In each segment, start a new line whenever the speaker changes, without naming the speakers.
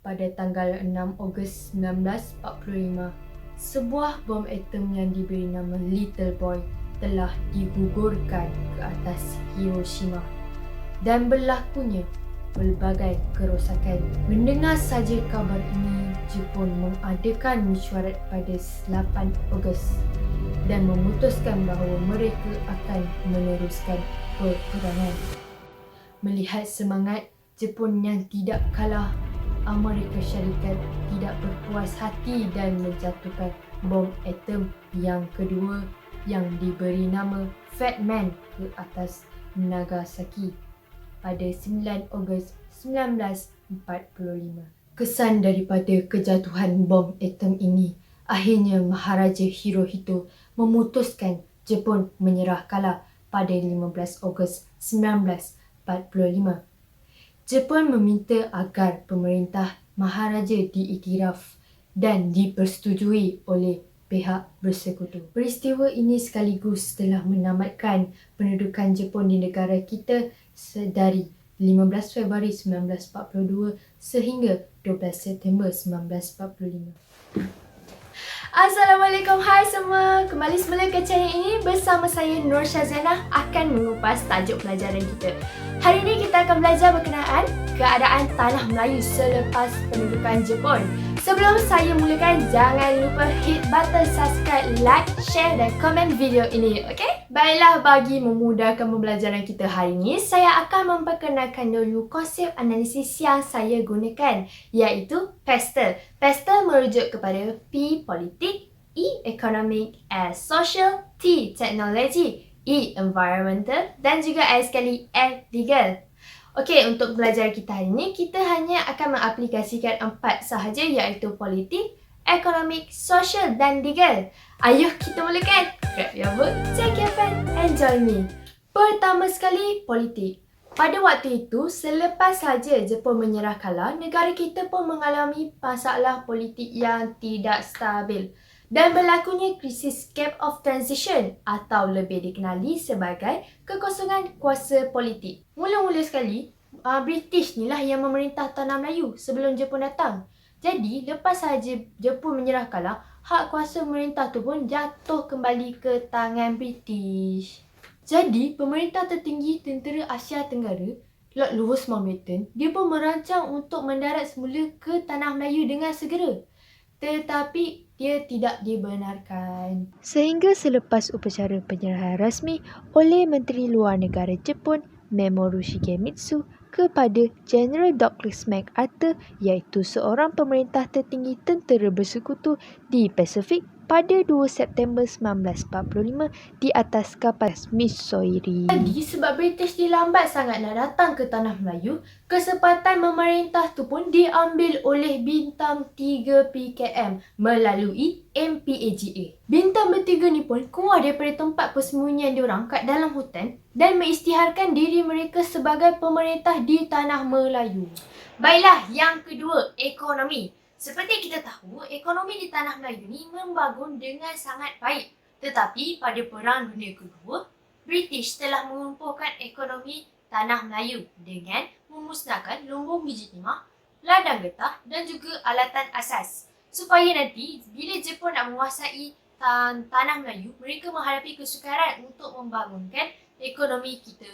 pada tanggal 6 Ogos 1945. Sebuah bom atom yang diberi nama Little Boy telah digugurkan ke atas Hiroshima dan berlakunya pelbagai kerosakan. Mendengar saja kabar ini, Jepun mengadakan mesyuarat pada 8 Ogos dan memutuskan bahawa mereka akan meneruskan peperangan. Melihat semangat Jepun yang tidak kalah, Amerika Syarikat tidak berpuas hati dan menjatuhkan bom atom yang kedua yang diberi nama Fat Man ke atas Nagasaki pada 9 Ogos 1945. Kesan daripada kejatuhan bom atom ini, akhirnya Maharaja Hirohito memutuskan Jepun menyerah kalah pada 15 Ogos 1945. Jepun meminta agar pemerintah Maharaja diiktiraf dan dipersetujui oleh pihak bersekutu. Peristiwa ini sekaligus telah menamatkan pendudukan Jepun di negara kita dari 15 Februari 1942 sehingga 12 September 1945. Assalamualaikum, hai semua. Kembali semula ke channel ini bersama saya Nur Syazana akan mengupas tajuk pelajaran kita. Hari ini kita akan belajar berkenaan keadaan tanah Melayu selepas pendudukan Jepun. Sebelum saya mulakan, jangan lupa hit button subscribe, like, share dan komen video ini, okey? Baiklah, bagi memudahkan pembelajaran kita hari ini, saya akan memperkenalkan dulu konsep analisis yang saya gunakan, iaitu PESTEL. PESTEL merujuk kepada P. Politik, E. Economic, S. Social, T. Teknologi, E. Environmental dan juga S sekali L. Legal. Okey, untuk belajar kita hari ini, kita hanya akan mengaplikasikan 4 sahaja, iaitu politik, ekonomik, sosial dan legal. Ayuh kita mulakan. Grab your book, take your pen and join me. Pertama sekali, politik. Pada waktu itu, selepas saja Jepun menyerah kalah, negara kita pun mengalami masalah politik yang tidak stabil dan berlakunya krisis Gap of Transition atau lebih dikenali sebagai kekosongan kuasa politik. Mula-mula sekali, British ni lah yang memerintah tanah Melayu sebelum Jepun datang. Jadi, lepas sahaja Jepun menyerah kalah, hak kuasa memerintah tu pun jatuh kembali ke tangan British. Jadi, pemerintah tertinggi tentera Asia Tenggara, Lord Louis Mountbatten, dia pun merancang untuk mendarat semula ke tanah Melayu dengan segera. Tetapi dia tidak dibenarkan. Sehingga selepas upacara penyerahan rasmi oleh Menteri Luar Negara Jepun, Mamoru Shigemitsu, kepada General Douglas MacArthur, iaitu seorang pemerintah tertinggi tentera bersekutu di Pasifik pada 2 September 1945 di atas kapal Missouri. Jadi sebab British dilambat sangat nak datang ke tanah Melayu, kesempatan memerintah tu pun diambil oleh Bintang 3 PKM melalui MPAGA. Bintang bertiga ni pun keluar daripada tempat persembunyian diorang kat dalam hutan dan mengisytiharkan diri mereka sebagai pemerintah di tanah Melayu. Baiklah, yang kedua, ekonomi. Seperti kita tahu, ekonomi di tanah Melayu ni membangun dengan sangat baik. Tetapi pada Perang Dunia Kedua, British telah melumpuhkan ekonomi tanah Melayu dengan memusnahkan lumbung biji timah, ladang getah dan juga alatan asas. Supaya nanti bila Jepun nak menguasai tanah Melayu, mereka menghadapi kesukaran untuk membangunkan ekonomi kita.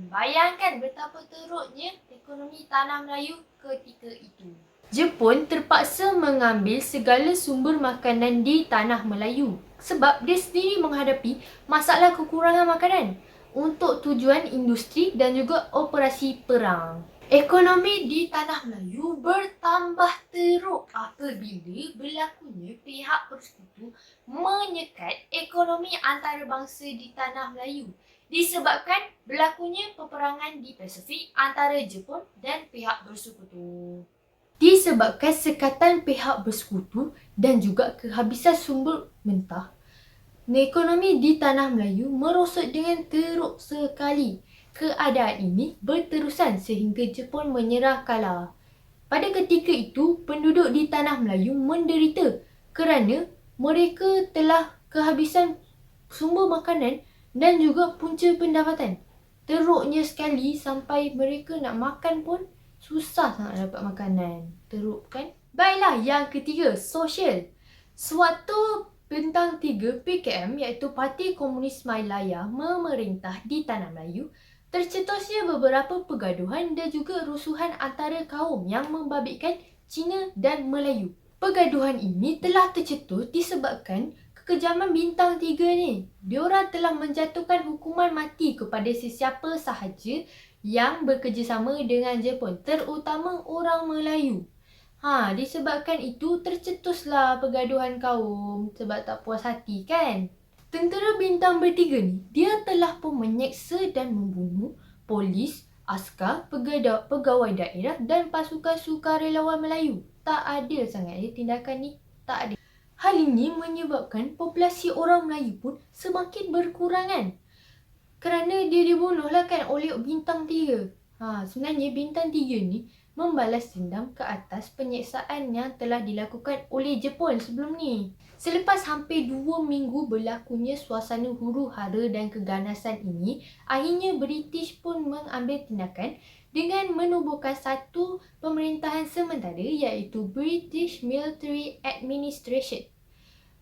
Bayangkan betapa teruknya ekonomi tanah Melayu ketika itu. Jepun terpaksa mengambil segala sumber makanan di tanah Melayu sebab dia sendiri menghadapi masalah kekurangan makanan untuk tujuan industri dan juga operasi perang. Ekonomi di tanah Melayu bertambah teruk apabila berlakunya pihak bersekutu menyekat ekonomi antarabangsa di tanah Melayu disebabkan berlakunya peperangan di Pasifik antara Jepun dan pihak bersekutu. Disebabkan sekatan pihak bersekutu dan juga kehabisan sumber mentah, ekonomi di tanah Melayu merosot dengan teruk sekali. Keadaan ini berterusan sehingga Jepun menyerah kalah. Pada ketika itu, penduduk di tanah Melayu menderita kerana mereka telah kehabisan sumber makanan dan juga punca pendapatan. Teruknya sekali sampai mereka nak makan pun susah sangat dapat makanan. Teruk kan? Baiklah, yang ketiga, sosial. Sewaktu bintang 3 PKM iaitu Parti Komunis Malaya memerintah di Tanah Melayu, tercetusnya beberapa pergaduhan dan juga rusuhan antara kaum yang membabitkan Cina dan Melayu. Pergaduhan ini telah tercetus disebabkan kekejaman bintang 3 ni. Diorang telah menjatuhkan hukuman mati kepada sesiapa sahaja yang bekerjasama dengan Jepun, terutama orang Melayu. Disebabkan itu tercetuslah pergaduhan kaum sebab tak puas hati kan. Tentera bintang bertiga ni, dia telah pun menyeksa dan membunuh polis, askar, pegawai daerah dan pasukan sukarelawan Melayu. Tak ada sangat tindakan ni, tak ada. Hal ini menyebabkan populasi orang Melayu pun semakin berkurangan. Kerana dia dibunuhlah kan oleh bintang 3. Sebenarnya bintang 3 ni membalas dendam ke atas penyiksaan yang telah dilakukan oleh Jepun sebelum ni. Selepas hampir 2 minggu berlakunya suasana huru-hara dan keganasan ini, akhirnya British pun mengambil tindakan dengan menubuhkan satu pemerintahan sementara iaitu British Military Administration.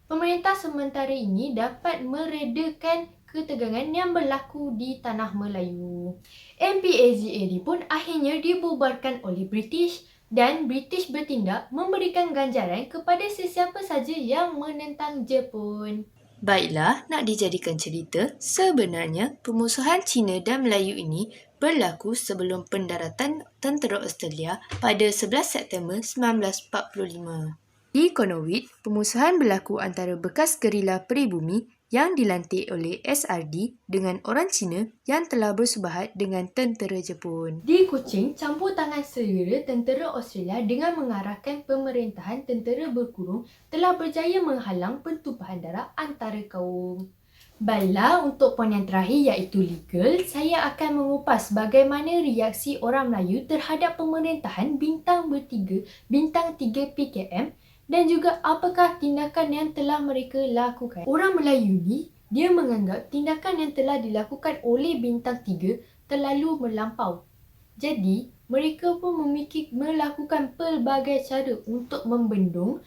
Pemerintah sementara ini dapat meredakan ketegangan yang berlaku di Tanah Melayu. MPAZA pun akhirnya dibubarkan oleh British dan British bertindak memberikan ganjaran kepada sesiapa saja yang menentang Jepun. Baiklah, nak dijadikan cerita, sebenarnya pemusuhan Cina dan Melayu ini berlaku sebelum pendaratan tentera Australia pada 11 September 1945. Di Konowit, pemusuhan berlaku antara bekas gerila peribumi yang dilantik oleh SRD dengan orang Cina yang telah bersubahat dengan tentera Jepun. Di Kuching, campur tangan segera tentera Australia dengan mengarahkan pemerintahan tentera berkurung telah berjaya menghalang pertumpahan darah antara kaum. Baiklah, untuk poin yang terakhir iaitu legal, saya akan mengupas bagaimana reaksi orang Melayu terhadap pemerintahan bintang 3 PKM dan juga apakah tindakan yang telah mereka lakukan. Orang Melayu ni, dia menganggap tindakan yang telah dilakukan oleh bintang 3 terlalu melampau. Jadi, mereka pun melakukan pelbagai cara untuk membendung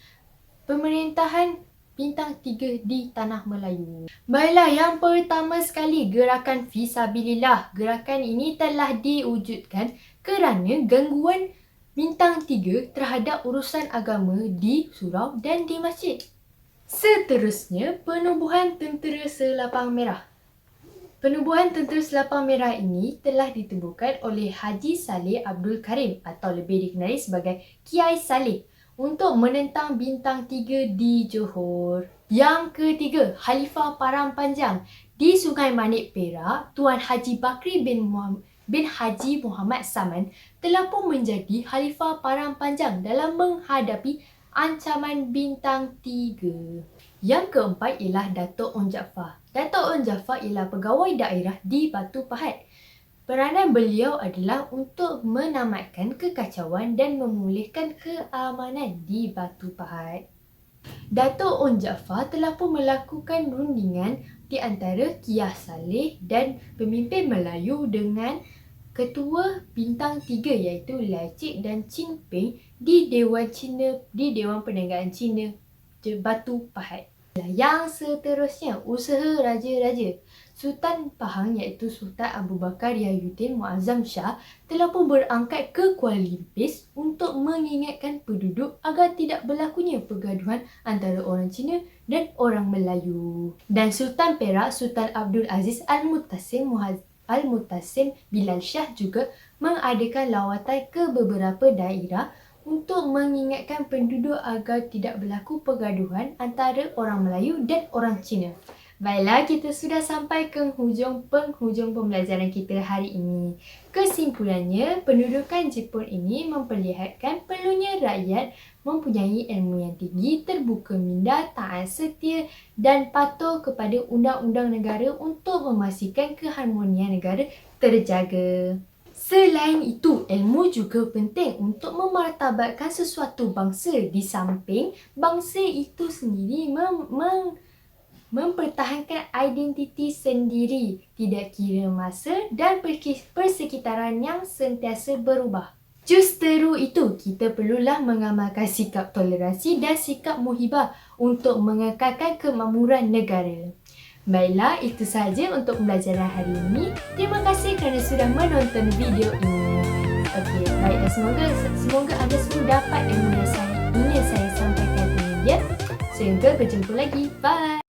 pemerintahan bintang 3 di Tanah Melayu. Baiklah, yang pertama sekali, gerakan Fisabilillah. Gerakan ini telah diwujudkan kerana gangguan bintang 3 terhadap urusan agama di surau dan di masjid. Seterusnya, penubuhan tentera selapang merah. Penubuhan tentera selapang merah ini telah ditubuhkan oleh Haji Saleh Abdul Karim atau lebih dikenali sebagai Kiai Saleh untuk menentang bintang 3 di Johor. Yang ketiga, Khalifah Parang Panjang. Di Sungai Manik, Perak, Tuan Haji Bakri bin Haji Muhammad Saman telah pun menjadi Khalifah Parang Panjang dalam menghadapi ancaman bintang 3. Yang keempat ialah Dato' On Jaafar. Dato' On Jaafar ialah pegawai daerah di Batu Pahat. Peranan beliau adalah untuk menamatkan kekacauan dan memulihkan keamanan di Batu Pahat. Dato' On Jaafar telah pun melakukan rundingan di antara Kiah Saleh dan pemimpin Melayu dengan ketua bintang 3 iaitu Lai Cik dan Chin Peng di Dewan Perniagaan Cina Batu Pahat. Yang seterusnya, usaha raja-raja. Sultan Pahang iaitu Sultan Abu Bakar Yahyaddin Muazzam Shah telah pun berangkat ke Kuala Lumpur untuk mengingatkan penduduk agar tidak berlakunya pergaduhan antara orang Cina dan orang Melayu. Dan Sultan Perak, Sultan Abdul Aziz Al-Mutassim Bilal Shah juga mengadakan lawatan ke beberapa daerah untuk mengingatkan penduduk agar tidak berlaku pergaduhan antara orang Melayu dan orang Cina. Baiklah, kita sudah sampai ke penghujung pembelajaran kita hari ini. Kesimpulannya, pendudukan Jepun ini memperlihatkan perlunya rakyat mempunyai ilmu yang tinggi, terbuka minda, taat setia dan patuh kepada undang-undang negara untuk memastikan keharmonian negara terjaga. Selain itu, ilmu juga penting untuk memartabatkan sesuatu bangsa di samping bangsa itu sendiri mempertahankan identiti sendiri, tidak kira masa dan persekitaran yang sentiasa berubah. Justeru itu, kita perlulah mengamalkan sikap toleransi dan sikap muhibah untuk mengekalkan kemakmuran negara. Baiklah, itu sahaja untuk pembelajaran hari ini. Terima kasih kerana sudah menonton video ini. Okey, baiklah, semoga anda semua dapat ilmu yang ingin saya sampaikan ini ya. Sehingga berjumpa lagi. Bye.